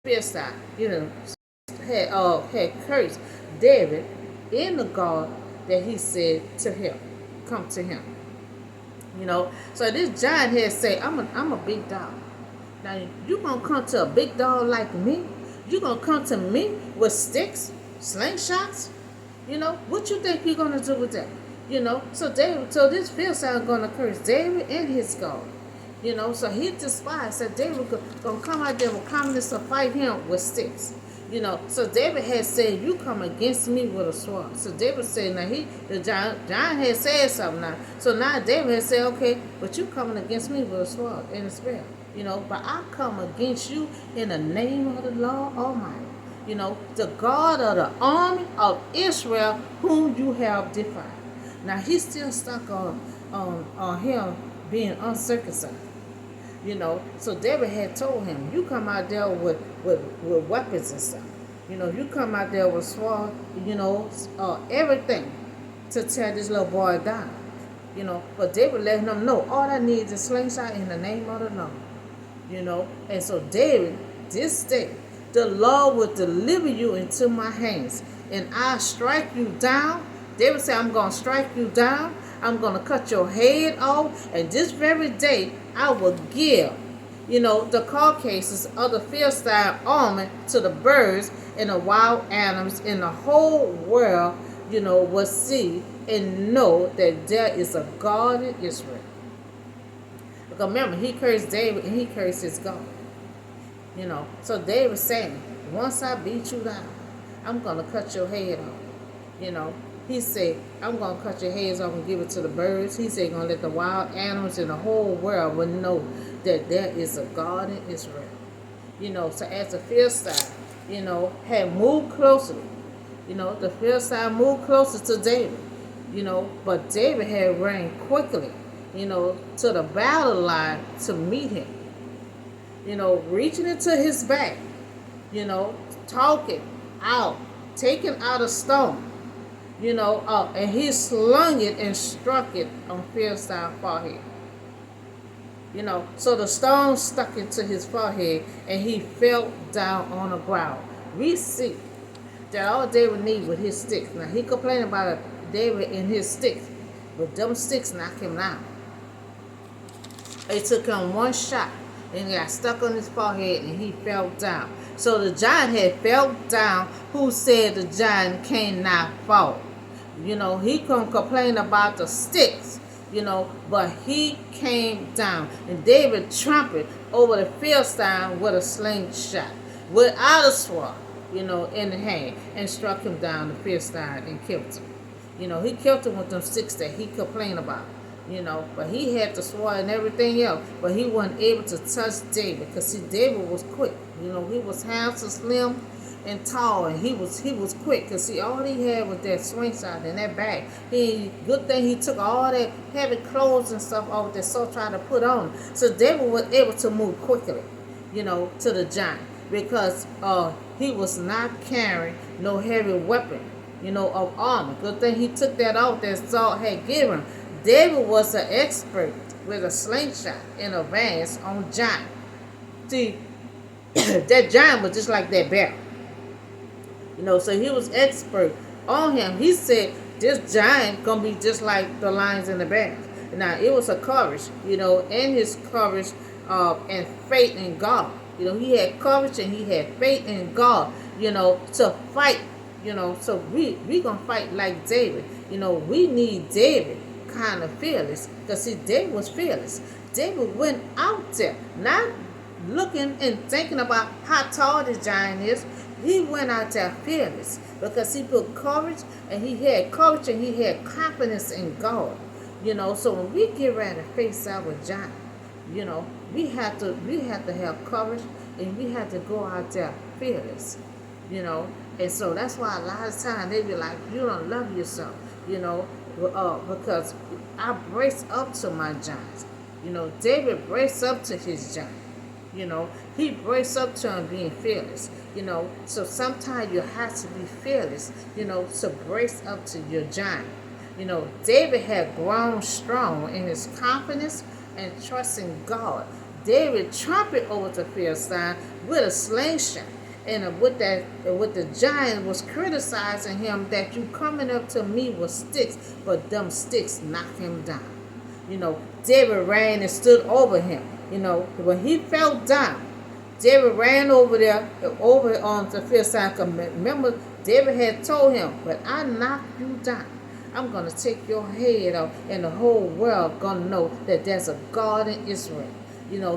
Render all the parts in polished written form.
Philistine, had cursed David in the God that he said to him, come to him. So this giant had said, I'm a big dog. Now you gonna come to a big dog like me? You gonna come to me with sticks, slingshots? What you think you're gonna do with that? So this Philistine gonna curse David and his God. So he despised that David gonna come out there with confidence to fight him with sticks. So David had said, "You come against me with a sword." So David said, "Now the giant had said something now." So now David had said, "Okay, but you coming against me with a sword and a spear." But I come against you in the name of the Lord Almighty. The God of the army of Israel, whom you have defied. Now he's still stuck on him being uncircumcised. So David had told him, you come out there with weapons and stuff. You come out there with sword, everything to tear this little boy down. But David let him know, all I need is a slingshot in the name of the Lord. And so David, this day, the Lord will deliver you into my hands, and I strike you down. David said, I'm going to strike you down. I'm going to cut your head off. And this very day, I will give, the carcasses of the Philistine army to the birds and the wild animals in the whole world, will see and know that there is a God in Israel. Because remember, he cursed David and he cursed his God. So David saying, once I beat you down, I'm going to cut your head off. He said, I'm going to cut your heads off and give it to the birds. He said, going to let the wild animals in the whole world will know that there is a God in Israel. So as the Philistine, had moved closer, the Philistine moved closer to David, but David had ran quickly, to the battle line to meet him, reaching into his back, talking out, taking out a stone. And he slung it and struck it on Philistine's forehead. So the stone stuck into his forehead and he fell down on the ground. We see that all David needed was his sticks. Now he complained about David and his sticks, but them sticks knocked him down. It took him one shot and he got stuck on his forehead and he fell down. So the giant had fell down. Who said the giant cannot fall? He couldn't complain about the sticks, but he came down. And David trampled over the Philistine with a slingshot, without a sword, in the hand, and struck him down, the Philistine, and killed him. He killed him with them sticks that he complained about, but he had the sword and everything else, but he wasn't able to touch David, because see, David was quick. He was handsome, slim, and tall, and he was quick, because see, all he had was that slingshot in that bag. Good thing he took all that heavy clothes and stuff off that Saul tried to put on. So David was able to move quickly, to the giant, because he was not carrying no heavy weapon, of armor. Good thing he took that off that Saul had given him. David was an expert with a slingshot in advance on giant. See, that giant was just like that bear. So he was expert on him. He said, this giant gonna be just like the lions and the bears. Now, it was a courage, and his courage and faith in God. He had courage and he had faith in God, to fight, so we gonna fight like David. We need David kind of fearless, because see, David was fearless. David went out there, not looking and thinking about how tall the giant is. He went out there fearless, because he put courage, and he had confidence in God. So when we get ready to face our giant, we have to have courage, and we have to go out there fearless. And so that's why a lot of times they be like, you don't love yourself, because I brace up to my giants. David braced up to his giant. He braced up to him being fearless. So sometimes you have to be fearless, to brace up to your giant. David had grown strong in his confidence and trust in God. David trumpet over the Philistine with a slingshot. And with the giant was criticizing him that you coming up to me with sticks, but them sticks knock him down. David ran and stood over him. When he fell down, David ran over there, over on the Philistine. Remember, David had told him, but I knocked you down. I'm going to take your head off, and the whole world going to know that there's a God in Israel.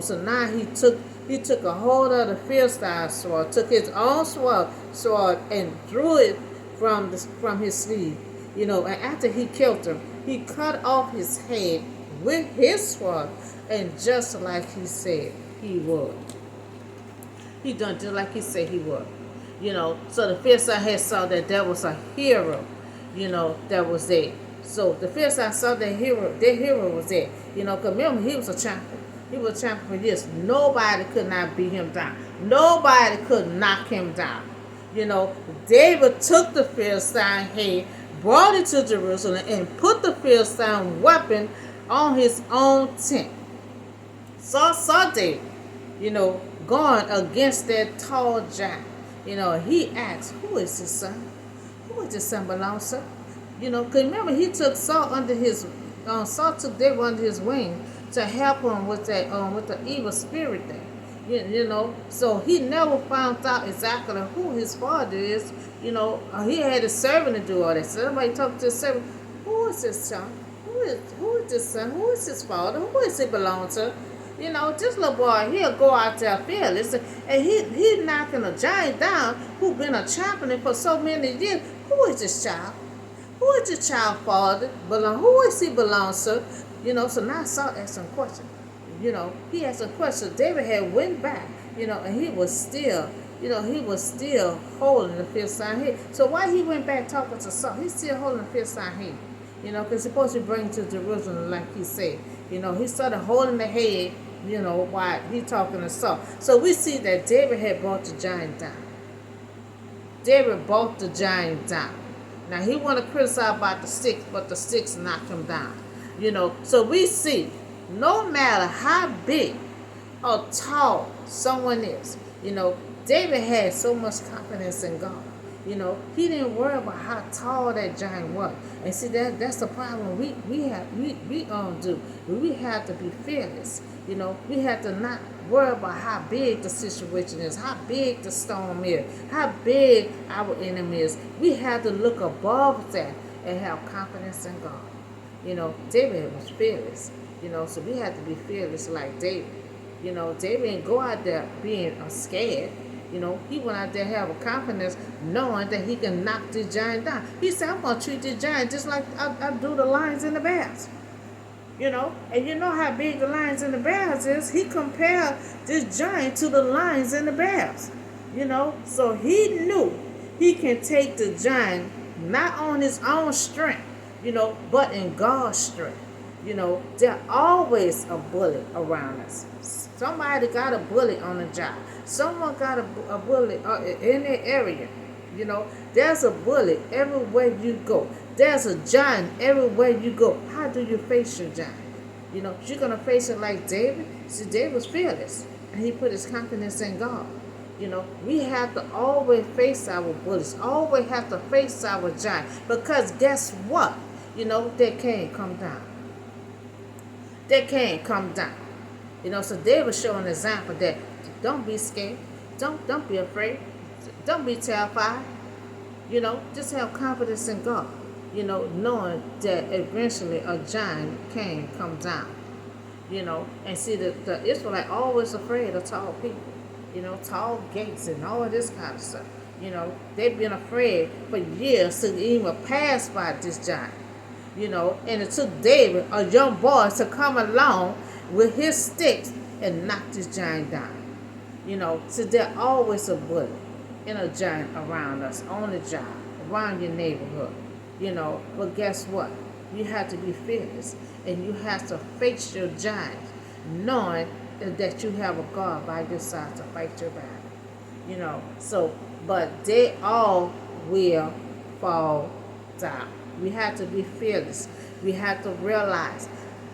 So now he took a hold of the Philistine sword, took his own sword and threw it from his sleeve. And after he killed him, he cut off his head with his sword, and just like he said he would. He done just like he said he would. So the Philistine had saw that there was a hero, that was there. So the Philistine saw that hero was there. Because remember, he was a champion. He was a champion for years. Nobody could not beat him down. Nobody could knock him down. David took the Philistine head, brought it to Jerusalem, and put the Philistine weapon on his own tent. Saw David, going against that tall giant. He asked, who is this son? Who is this son belong to? Because remember, he took Saul Saul took David under his wing to help him with the evil spirit there. So he never found out exactly who his father is. He had a servant to do all that. So somebody talked to the servant, who is this son? Who is this son? Who is his father? Who does he belong to? This little boy, he'll go out there fearless, and he knocking a giant down who been a champion for so many years. Who is this child? Who is this child father? Who is he belong to? So now Saul asked some questions. He asked some questions. David had went back, and he was still holding the Philistine head. So why he went back talking to Saul? He's still holding the Philistine head. Because he's supposed to bring to Jerusalem like he said. He started holding the head, while he talking to Saul. So we see that David had brought the giant down. David brought the giant down. Now he want to criticize about the sticks, but the sticks knocked him down. So we see, no matter how big or tall someone is, David had so much confidence in God. He didn't worry about how tall that giant was. And see, that's the problem we do. We have to be fearless. We have to not worry about how big the situation is, how big the storm is, how big our enemy is. We have to look above that and have confidence in God. David was fearless. So we have to be fearless like David. David didn't go out there being scared. He went out there have a confidence knowing that he can knock this giant down. He said, I'm going to treat this giant just like I do the lions and the bears. And you know how big the lions and the bears is. He compared this giant to the lions and the bears. So he knew he can take the giant not on his own strength, but in God's strength. There's always a bullet around us. Somebody got a bullet on the job. Someone got a bullet in the area. There's a bullet everywhere you go. There's a giant everywhere you go. How do you face your giant? You're going to face it like David. See, David was fearless, and he put his confidence in God. We have to always face our bullets, always have to face our giant, because guess what? They can't come down. They can't come down. So David showing an example that don't be scared, don't be afraid, don't be terrified. Just have confidence in God. Knowing that eventually a giant can come down. And see, the Israelites always afraid of tall people. Tall gates and all of this kind of stuff. They've been afraid for years to even pass by this giant. And it took David, a young boy, to come along with his sticks and knock this giant down. So there's always a bullet and a giant around us, on the job, around your neighborhood. But guess what? You have to be fearless, and you have to face your giant, knowing that you have a God by your side to fight your battle. But they all will fall down. We have to be fearless. We have to realize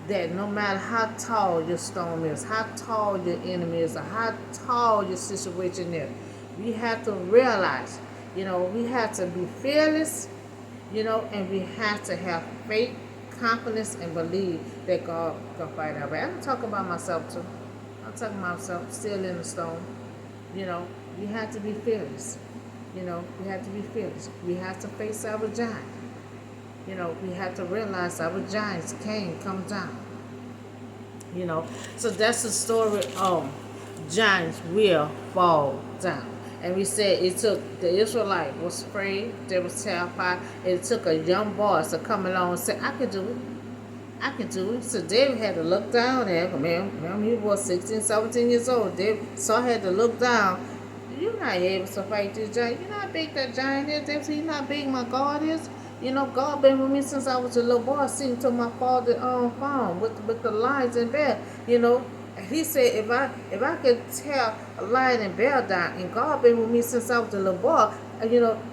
that no matter how tall your storm is, how tall your enemy is, or how tall your situation is, we have to realize, we have to be fearless, and we have to have faith, confidence, and believe that God can fight our battle. I'm talking about myself too. I'm talking about myself still in the storm. You know, we have to be fearless. We have to be fearless. We have to face our giant. We have to realize our giants can come down. So that's the story of giants will fall down. And we said it took the Israelite was afraid, they was terrified. It took a young boy to come along and say, I can do it. I can do it. So David had to look down at him. Man, he was 16, 17 years old. Saul had to look down. You're not able to fight this giant. You know how big that giant is. David said, you know how big my God is. God been with me since I was a little boy. I seen to my father farm with the lions and bear. He said if I could tear a lion and bear down, and God been with me since I was a little boy,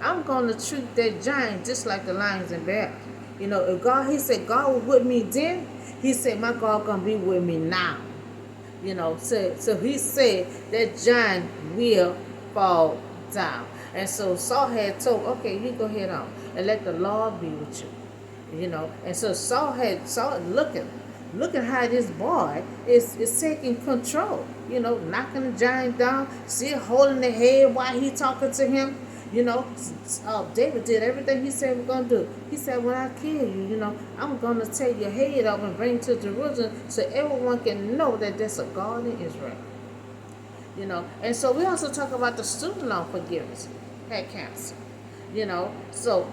I'm gonna treat that giant just like the lions and bears. If God, he said God was with me then, he said my God gonna be with me now. So he said that giant will fall down. And so Saul had told, okay, you go ahead on and let the Lord be with you. And so Saul looking how this boy is taking control, knocking the giant down, still holding the head while he talking to him. David did everything he said we're going to do. He said, when I kill you, I'm going to take your head off and bring it to Jerusalem so everyone can know that there's a God in Israel. And so we also talk about the student loan forgiveness had canceled. So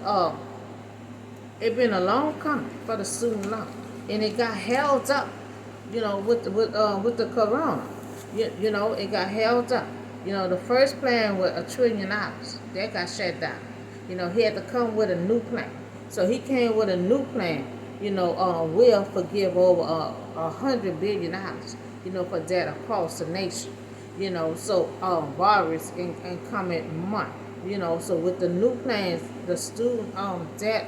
it been a long coming for the student loan, and it got held up, with the corona. It got held up. The first plan with $1 trillion that got shut down. He had to come with a new plan. So he came with a new plan. Will forgive over $100 billion. For debt across the nation. So borrowers in coming month. So with the new plans, the student debt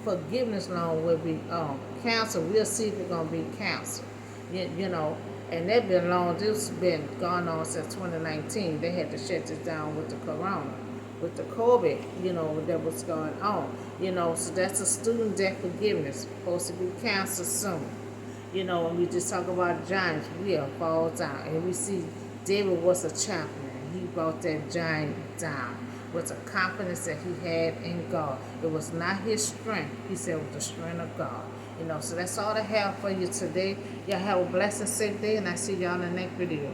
forgiveness loan will be canceled. We'll see if it's gonna be canceled. And that been long. This has been going on since 2019. They had to shut this down with the corona, with the COVID, that was going on. So that's a student debt forgiveness supposed to be canceled soon. And we just talk about giants will fall down, and we see David was a champion. He brought that giant down with the confidence that he had in God. It was not his strength. He said it was the strength of God. So that's all I have for you today. Y'all have a blessed, safe day, and I see y'all in the next video.